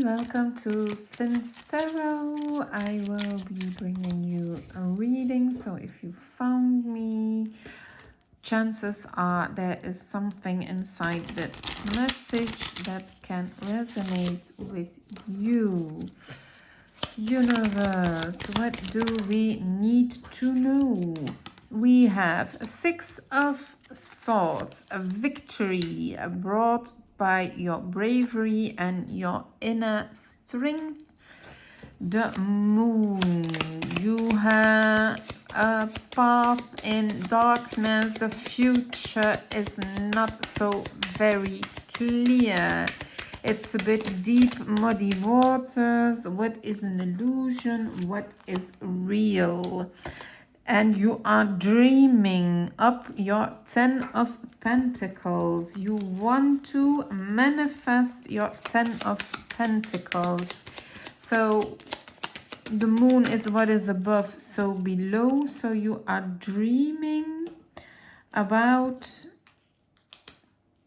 welcome to Svin's Tarot. I will be bringing you a reading, so if you found me, chances are there is something inside that message that can resonate with you. Universe, what do we need to know? We have a Six of Swords, a victory brought by your bravery and your inner strength. The Moon, you have a path in darkness. The future is not so very clear. It's a bit deep, muddy waters. What is an illusion? What is real? And you are dreaming up your 10 of Pentacles. You want to manifest your 10 of Pentacles. So the moon is what is above, so below. So you are dreaming about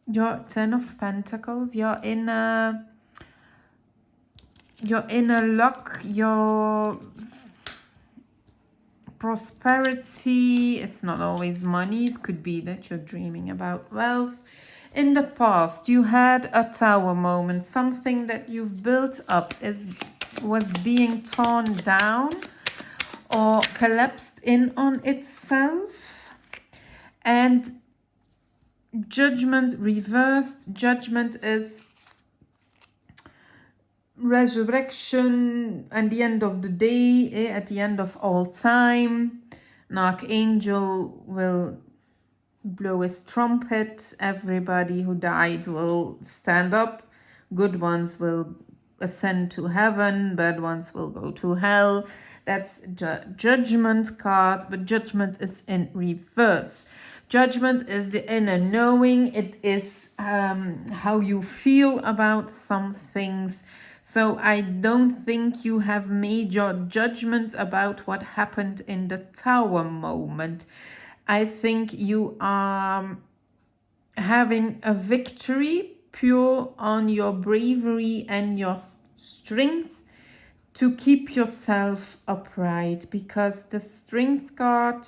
your 10 of Pentacles, your inner luck, your prosperity. It's not always money. It could be that you're dreaming about wealth. In the past, you had a tower moment. Something that you've built up was being torn down or collapsed in on itself. And judgment reversed. Judgment is resurrection and the end of the day, at the end of all time. An archangel will blow his trumpet. Everybody who died will stand up. Good ones will ascend to heaven, bad ones will go to hell. That's the judgment card, but judgment is in reverse. Judgment is the inner knowing. It is how you feel about some things. So I don't think you have made your judgment about what happened in the tower moment. I think you are having a victory pure on your bravery and your strength to keep yourself upright, because the strength card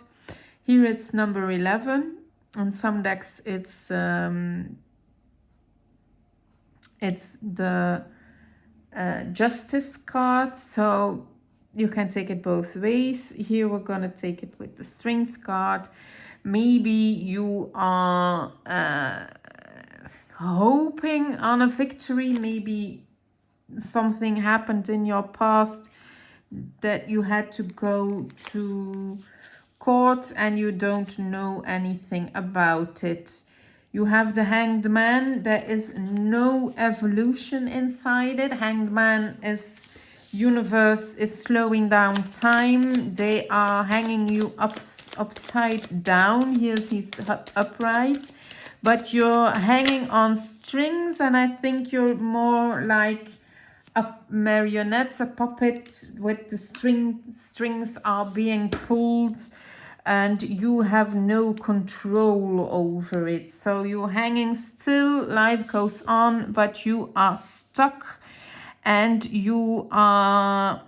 here, it's number 11. On some decks it's the justice card, so you can take it both ways. Here we're gonna take it with the strength card. Maybe you are hoping on a victory. Maybe something happened in your past that you had to go to court and you don't know anything about it. You have the Hanged Man. There is no evolution inside it. Hanged Man is universe is slowing down time. They are hanging you upside down. Here's he's upright, but you're hanging on strings, and I think you're more like a marionette, a puppet with the strings are being pulled and you have no control over it. So you're hanging still, life goes on, but you are stuck and you are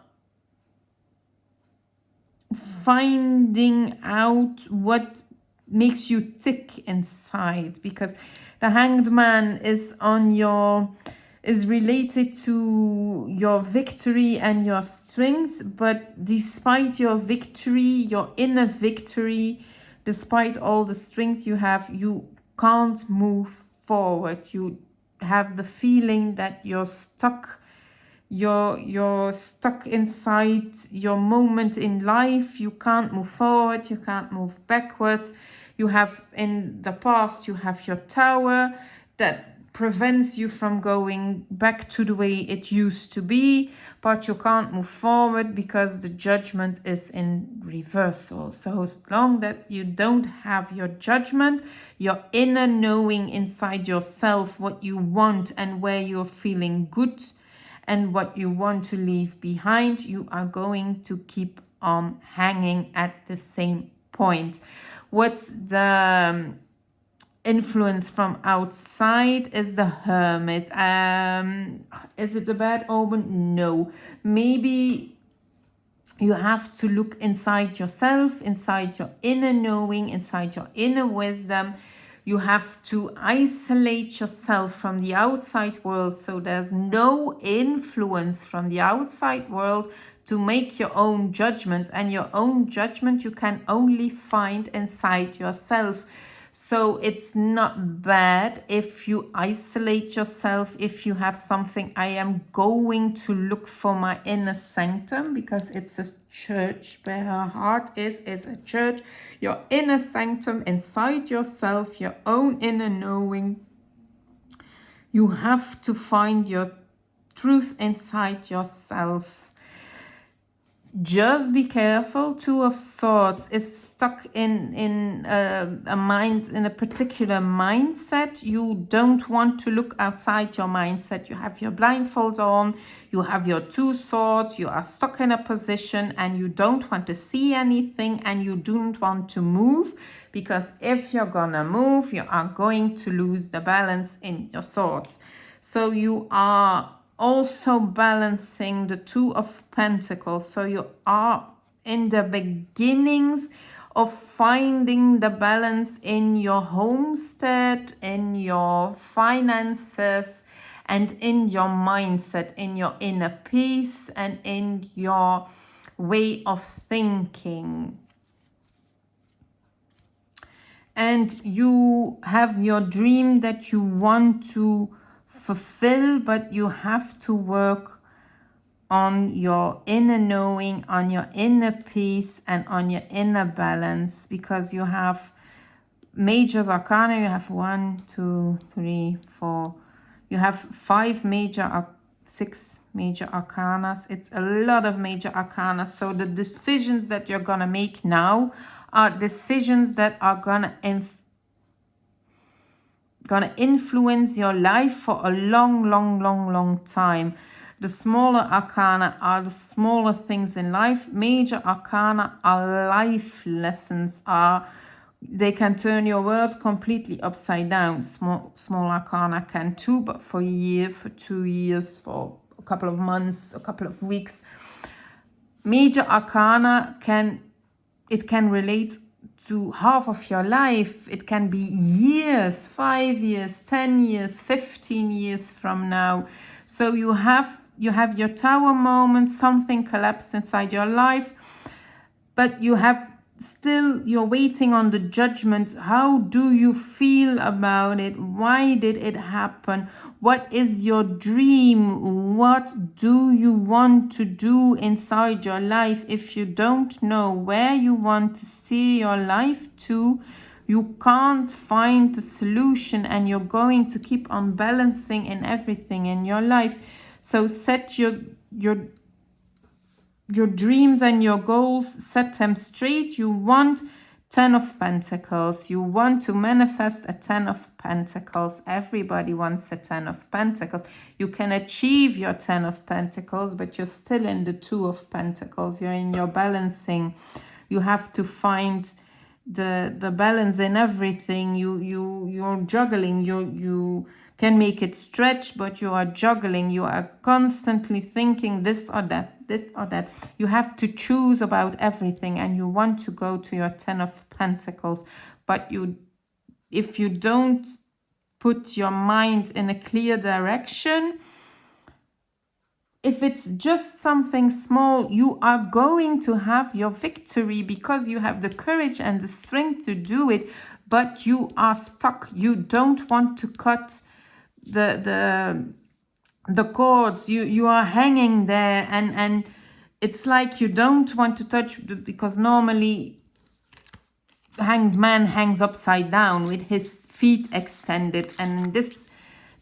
finding out what makes you tick inside, because the Hanged Man is related to your victory and your strength. But despite your victory, your inner victory, despite all the strength you have, you can't move forward. You have the feeling that you're stuck. You're stuck inside your moment in life. You can't move forward, you can't move backwards. You have, in the past, you have your tower that prevents you from going back to the way it used to be, but you can't move forward because the judgment is in reversal. So as long that you don't have your judgment, your inner knowing inside yourself, what you want and where you're feeling good and what you want to leave behind, you are going to keep on hanging at the same point. What's the influence from outside is the Hermit. Is it a bad omen? No. Maybe you have to look inside yourself, inside your inner knowing, inside your inner wisdom. You have to isolate yourself from the outside world, so there's no influence from the outside world to make your own judgment. And your own judgment you can only find inside yourself. So it's not bad if you isolate yourself, if you have something. I am going to look for my inner sanctum, because it's a church where her heart is a church. Your inner sanctum inside yourself, your own inner knowing. You have to find your truth inside yourself. Just be careful. Two of Swords is stuck in a mind, in a particular mindset. You don't want to look outside your mindset. You have your blindfolds on, you have your two swords, you are stuck in a position and you don't want to see anything and you don't want to move, because if you're gonna move, you are going to lose the balance in your swords. So you are also balancing the Two of Pentacles. So you are in the beginnings of finding the balance in your homestead, in your finances, and in your mindset, in your inner peace, and in your way of thinking. And you have your dream that you want to fulfill, but you have to work on your inner knowing, on your inner peace, and on your inner balance, because you have major arcana. You have 1, 2, 3, 4. You have 6 major arcanas. It's a lot of major arcana. So the decisions that you're gonna make now are decisions that are gonna influence your life for a long time. The smaller arcana are the smaller things in life. Major arcana are life lessons. They can turn your world completely upside down. Small arcana can too, but for a year, for 2 years, for a couple of months, a couple of weeks. Major arcana can relate to half of your life. It can be years, 5 years, 10 years, 15 years from now. So you have your tower moment, something collapsed inside your life, but you're waiting on the judgment. How do you feel about it? Why did it happen? What is your dream? What do you want to do inside your life? If you don't know where you want to steer your life to, you can't find the solution, and you're going to keep on balancing in everything in your life. So set your dreams and your goals, set them straight. You want 10 of Pentacles. You want to manifest a 10 of Pentacles. Everybody wants a 10 of Pentacles. You can achieve your 10 of Pentacles, but you're still in the 2 of Pentacles. You're in your balancing. You have to find the balance in everything. You're juggling. You can make it stretch, but you are juggling. You are constantly thinking this or that. You have to choose about everything, and you want to go to your 10 of Pentacles, but if you don't put your mind in a clear direction, if it's just something small, you are going to have your victory because you have the courage and the strength to do it, but you are stuck. You don't want to cut the cords. You are hanging there, and it's like you don't want to touch, because normally Hanged Man hangs upside down with his feet extended, and in this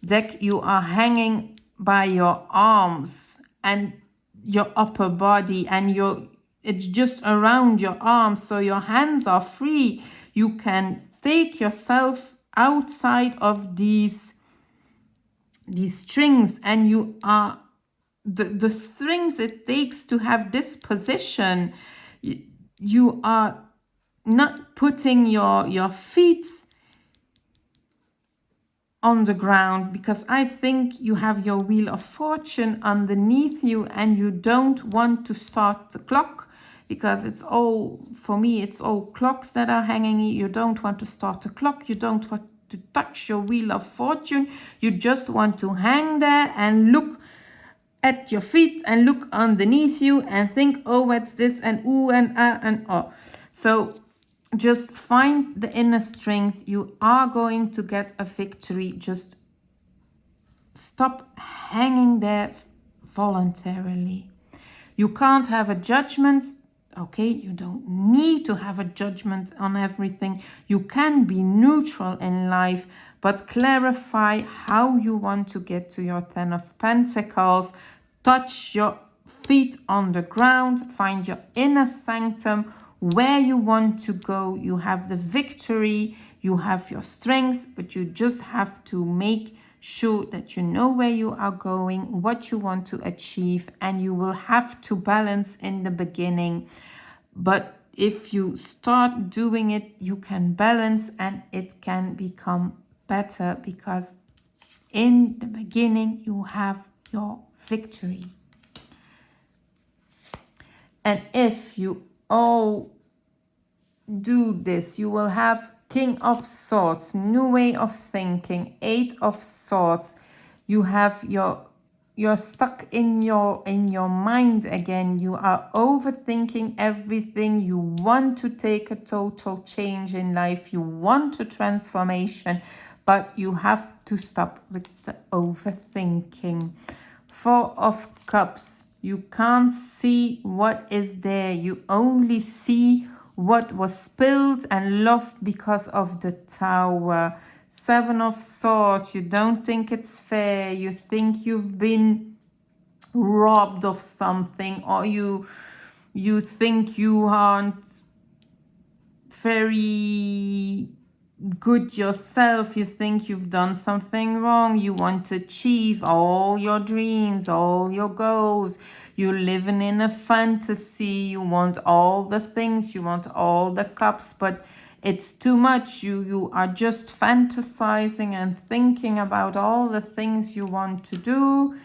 deck you are hanging by your arms and your upper body, and it's just around your arms, so your hands are free. You can take yourself outside of these strings, and you are the strings it takes to have this position. You are not putting your feet on the ground, because I think you have your wheel of fortune underneath you and you don't want to start the clock, because it's all, for me, it's all clocks that are hanging. You don't want to start a clock. You don't want to touch your wheel of fortune. You just want to hang there and look at your feet and look underneath you and think, oh, what's this, and ooh, and ah, and oh. So just find the inner strength. You are going to get a victory. Just stop hanging there voluntarily. You can't have a judgment. Okay, you don't need to have a judgment on everything. You can be neutral in life, but clarify how you want to get to your 10 of Pentacles. Touch your feet on the ground. Find your inner sanctum, where you want to go. You have the victory. You have your strength, but you just have to make sure that you know where you are going, what you want to achieve, and you will have to balance in the beginning. But if you start doing it, you can balance and it can become better, because in the beginning you have your victory. And if you all do this, you will have King of Swords, new way of thinking, 8 of Swords. You have you're stuck in your mind again. You are overthinking everything. You want to take a total change in life. You want a transformation, but you have to stop with the overthinking. 4 of Cups. You can't see what is there. You only see what was spilled and lost because of the Tower. 7 of Swords. You don't think it's fair. You think you've been robbed of something, or you think you aren't very good yourself. You think you've done something wrong. You want to achieve all your dreams, all your goals. You're living in a fantasy. You want all the things. You want all the cups, but it's too much. You are just fantasizing and thinking about all the things you want to do.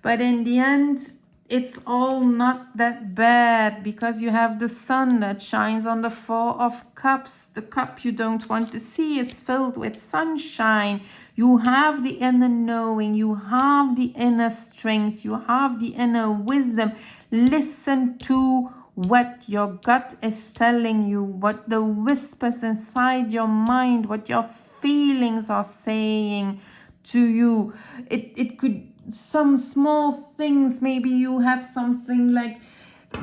But in the end, it's all not that bad, because you have the sun that shines on the 4 of Cups. The cup you don't want to see is filled with sunshine. You have the inner knowing. You have the inner strength. You have the inner wisdom. Listen to what your gut is telling you, what the whispers inside your mind, what your feelings are saying to you. It could, some small things, maybe you have something like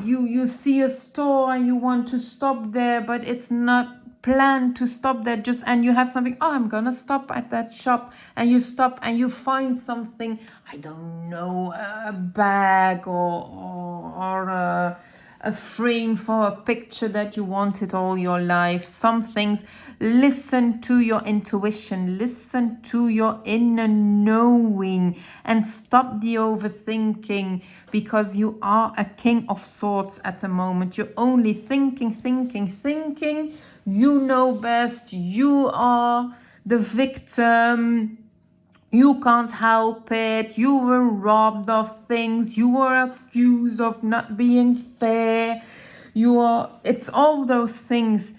you see a store and you want to stop there, but it's not planned to stop there, just, and you have something, oh, I'm gonna stop at that shop, and you stop and you find something, I don't know, a bag or a frame for a picture that you wanted all your life. Some things, listen to your intuition, listen to your inner knowing, and stop the overthinking, because you are a King of Swords at the moment. You're only thinking. You know best. You are the victim. You can't help it. You were robbed of things. You were accused of not being fair. It's all those things.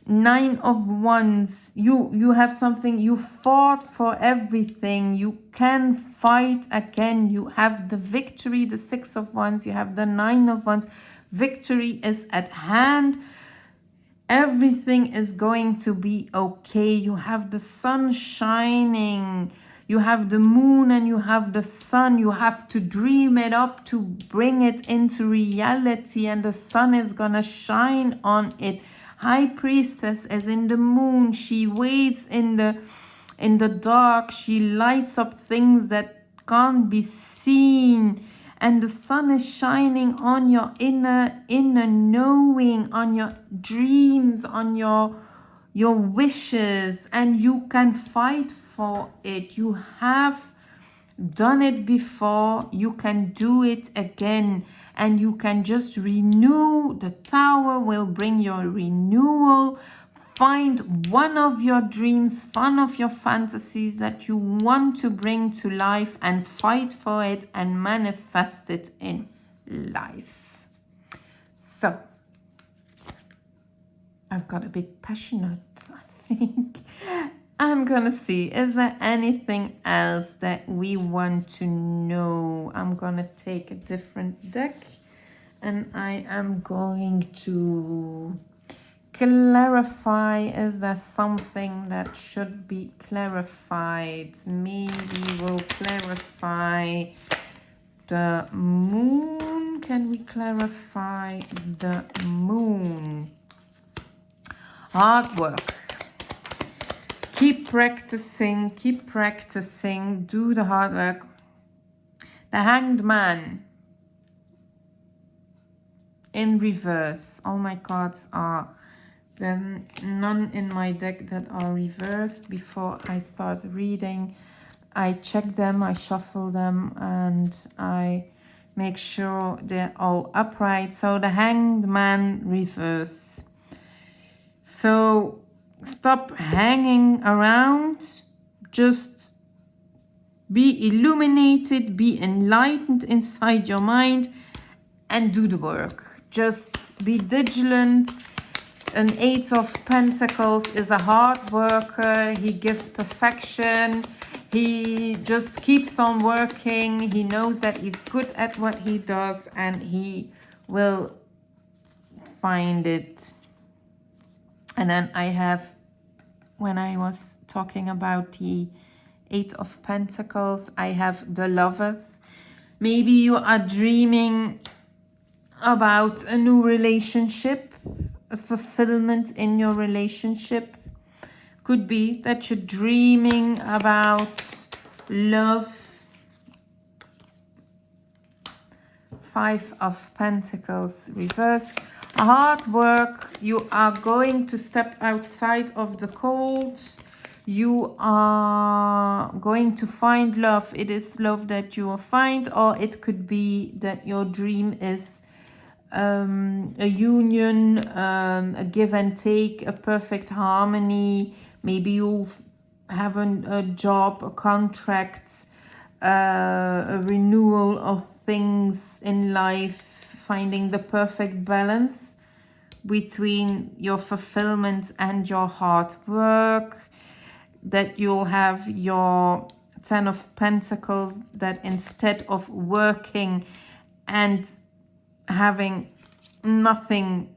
9 of Wands. You have something. You fought for everything. You can fight again. You have the victory. The 6 of Wands. You have the 9 of Wands. Victory is at hand. Everything is going to be okay. You have the sun shining. You have the moon and you have the sun. You have to dream it up to bring it into reality, and the sun is gonna shine on it. High Priestess is in the moon. She waits in the dark. She lights up things that can't be seen. And the sun is shining on your inner knowing, on your dreams, on your wishes, and you can fight for it. You have done it before. You can do it again, and you can just renew. The Tower will bring your renewal. Find one of your dreams, one of your fantasies that you want to bring to life and fight for it and manifest it in life. So, I've got a bit passionate, I think. I'm gonna see, is there anything else that we want to know? I'm gonna take a different deck and I am going to clarify. Is there something that should be clarified? Maybe we'll clarify the moon. Can we clarify the moon? Hard work. Keep practicing, do the hard work. The Hanged Man in reverse. All my cards are, there's none in my deck that are reversed. Before I start reading, I check them, I shuffle them, and I make sure they're all upright. So the Hanged Man reverse. So stop hanging around, just be illuminated, be enlightened inside your mind and do the work. Just be vigilant. An Eight of Pentacles is a hard worker. He gives perfection. He just keeps on working. He knows that he's good at what he does and he will find it. And then I have, when I was talking about the Eight of Pentacles, I have the Lovers. Maybe you are dreaming about a new relationship, a fulfillment in your relationship. Could be that you're dreaming about love. Five of Pentacles reversed. Hard work. You are going to step outside of the cold. You are going to find love. It is love that you will find, or it could be that your dream is a union, a give and take, a perfect harmony. Maybe you'll have a job, a contract, a renewal of things in life, finding the perfect balance between your fulfillment and your hard work. That you'll have your Ten of Pentacles, that instead of working and having nothing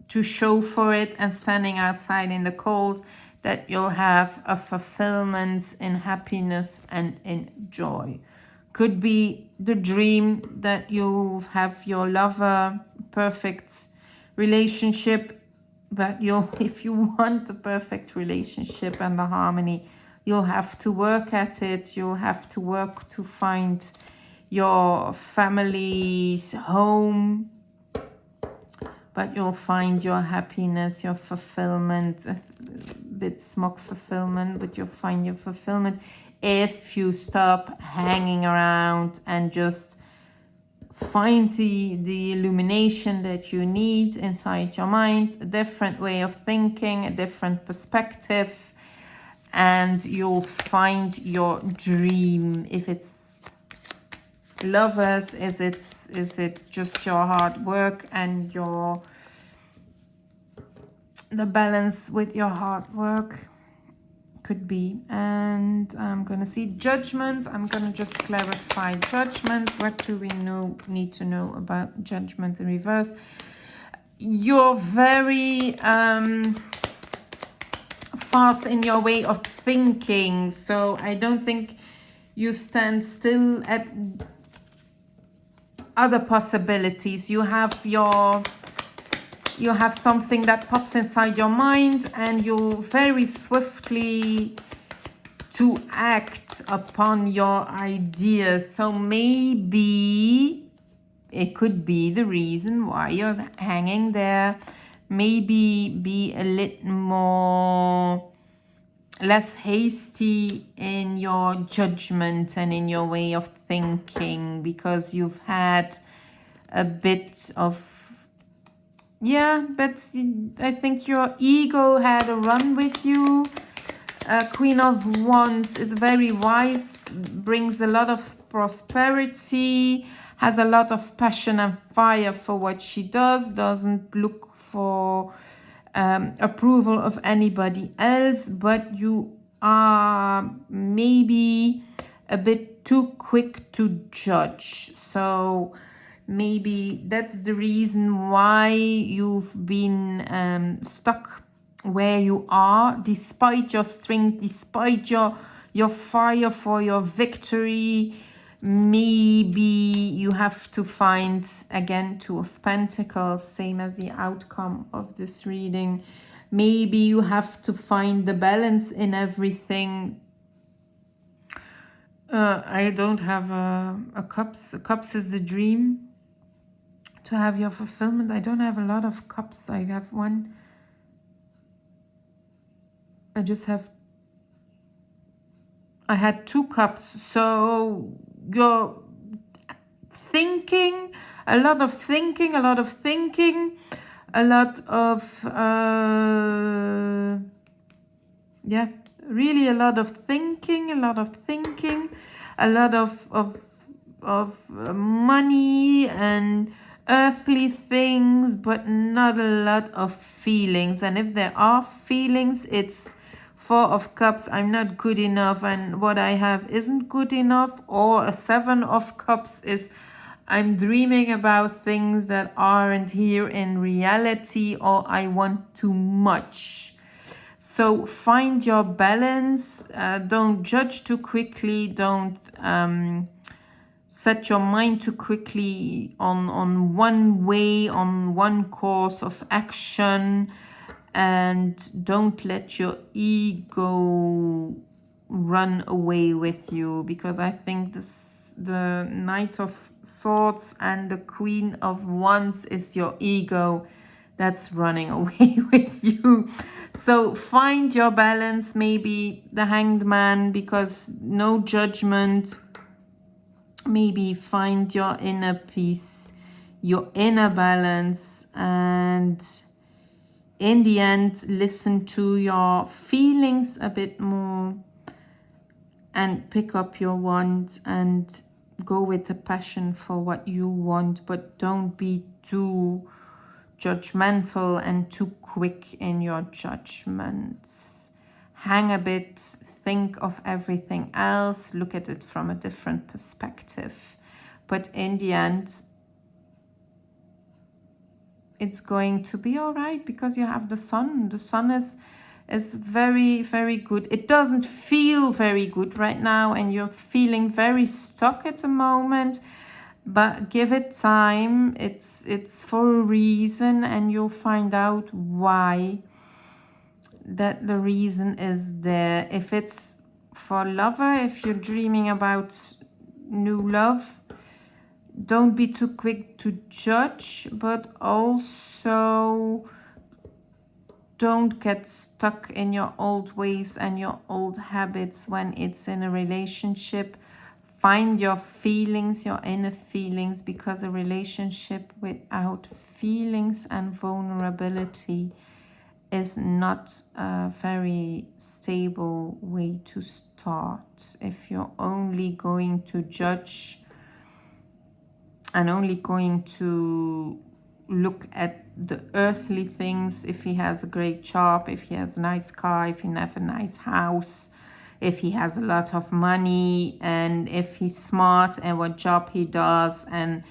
to show for it and standing outside in the cold, that you'll have a fulfillment in happiness and in joy. Could be the dream that you'll have your lover, perfect relationship, but you'll, if you want the perfect relationship and the harmony, you'll have to work at it. You'll have to work to find your family's home, but you'll find your happiness, your fulfillment, a bit smug fulfillment, but you'll find your fulfillment if you stop hanging around and just find the illumination that you need inside your mind, a different way of thinking, a different perspective, and you'll find your dream. If it's lovers, is it just your hard work and the balance with your hard work? Could be. And I'm gonna see Judgment. I'm gonna just clarify Judgment. What do we need to know about Judgment in reverse? You're very fast in your way of thinking, so I don't think you stand still at other possibilities. You have something that pops inside your mind and you'll very swiftly to act upon your ideas. So maybe it could be the reason why you're hanging there. Maybe be a little more, less hasty in your judgment and in your way of thinking, because you've had a bit of Yeah, but I think your ego had a run with you. Queen of Wands is very wise, brings a lot of prosperity, has a lot of passion and fire for what she does, doesn't look for approval of anybody else, but you are maybe a bit too quick to judge. So maybe that's the reason why you've been stuck where you are, despite your strength, despite your fire for your victory. Maybe you have to find, again, Two of Pentacles, same as the outcome of this reading. Maybe you have to find the balance in everything. I don't have a cups. A cups is the dream to have your fulfillment. I don't have a lot of cups. I have one. I just have, I had two cups. So you're thinking, a lot of thinking, a lot of thinking, a lot of, yeah, really a lot of thinking, a lot of thinking, a lot of money and earthly things, but not a lot of feelings. And if there are feelings, it's Four of Cups, I'm not good enough and what I have isn't good enough. Or a Seven of Cups is I'm dreaming about things that aren't here in reality, or I want too much. So find your balance. Don't judge too quickly. Don't set your mind too quickly on one way, on one course of action. And don't let your ego run away with you, because I think the Knight of Swords and the Queen of Wands is your ego that's running away with you. So find your balance, maybe the Hanged Man, because no judgment. Maybe find your inner peace, your inner balance, and in the end, listen to your feelings a bit more and pick up your wand and go with the passion for what you want, but don't be too judgmental and too quick in your judgments. Hang a bit, think of everything else, look at it from a different perspective. But in the end, it's going to be all right, because you have the sun. The sun is very, very good. It doesn't feel very good right now, and you're feeling very stuck at the moment, but give it time. It's for a reason, and you'll find out why that the reason is there. If it's for lover, if you're dreaming about new love, don't be too quick to judge, but also don't get stuck in your old ways and your old habits when it's in a relationship. Find your feelings, your inner feelings, because a relationship without feelings and vulnerability is not a very stable way to start. If you're only going to judge and only going to look at the earthly things, if he has a great job, if he has a nice car, if he has a nice house, if he has a lot of money, and if he's smart and what job he does. And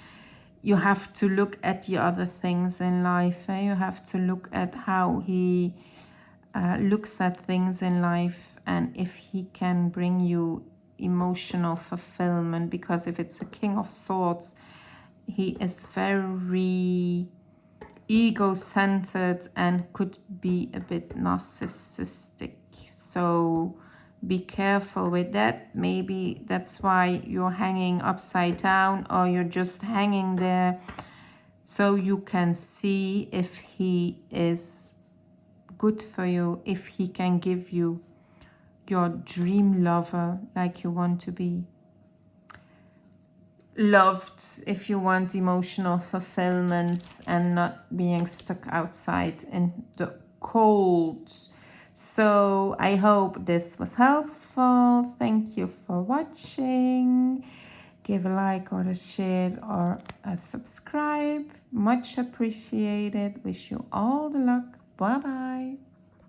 you have to look at the other things in life. You have to look at how he looks at things in life, and if he can bring you emotional fulfillment. Because if it's a King of Swords, he is very ego-centered and could be a bit narcissistic. So be careful with that. Maybe that's why you're hanging upside down, or you're just hanging there so you can see if he is good for you, if he can give you your dream lover like you want to be. loved, if you want emotional fulfillment and not being stuck outside in the cold. So I hope this was helpful. Thank you for watching. Give a like or a share or a subscribe. Much appreciated. Wish you all the luck. Bye bye.